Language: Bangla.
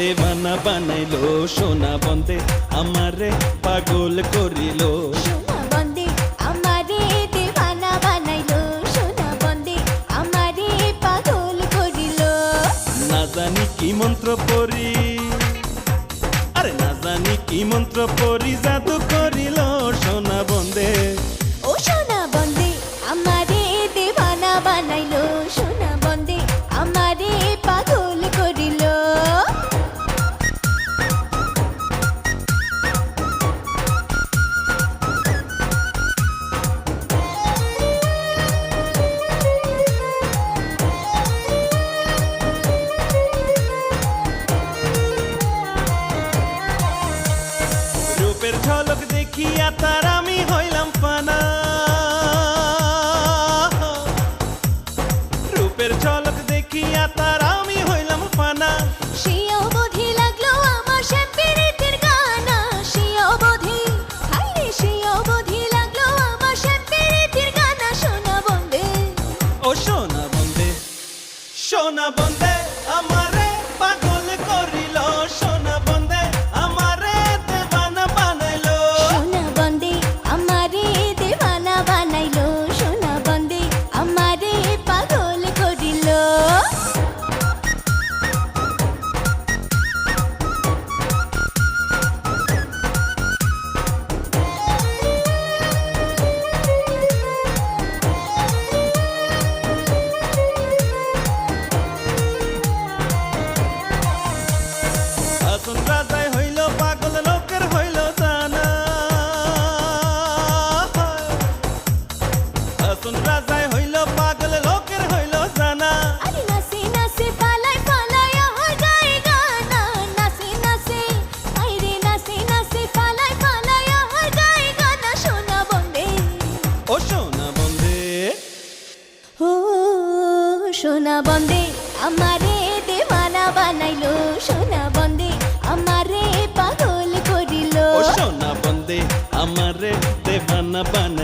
দেওয়ানা বানাইলো, সোনা বন্দে আমারে পাগল করিলো। সোনা বন্দে আমারে দেওয়ানা বানাইলো, সোনা বন্দে আমারে পাগল করিলো। না জানি কি মন্ত্র পড়ি, আরে না জানি কি মন্ত্র পড়ি জাদু করিল সোনা বন্দে। ও সোনা বন্দে আমারে দেওয়ানা বানাইলো, সোনা বন্দে আমারে পাগল করিলো। রূপের ঝলক দেখিয়া তার আমি হইলাম ফানা, রূপের ঝলক দেখিয়া তার আমি হইলাম ফানা। সে অবধি লাগলো আমার সে পীড়িতের গানা, সে অবধি হায়রে সে অবধি লাগলো আমার সে পীড়িতের গানা। সোনা বন্দে ও সোনা বন্দে, সোনা বন্দে আমারে পাগল করিল, সোনা বন্দে আমারে দেওয়ানা বানাইলো। সোনা বন্দে আমারে দেওয়ানা বানাইলো, সোনা বন্দে আমারে পাগল করিলো। আসন রাজায় হইল পাগল লোকের হইল জানা, আসন রাজায় হইল পাগল লোকের হইল জানা। আরে নাচে নাচে পালাই পালাই আমার গায়ে গানা, নাচে নাচে হায়রে নাচে নাচে পালাই পালাই আমার গায়ে গানা। সোনা বন্দে ও সোনা বন্দে, ও সোনা বন্দে আমারে দেওয়ানা বানাইলো, সোনা বন্দে আমারে পাগল করিলো। ও সোনা বন্দে আমারে দেওয়ানা বানাইলো।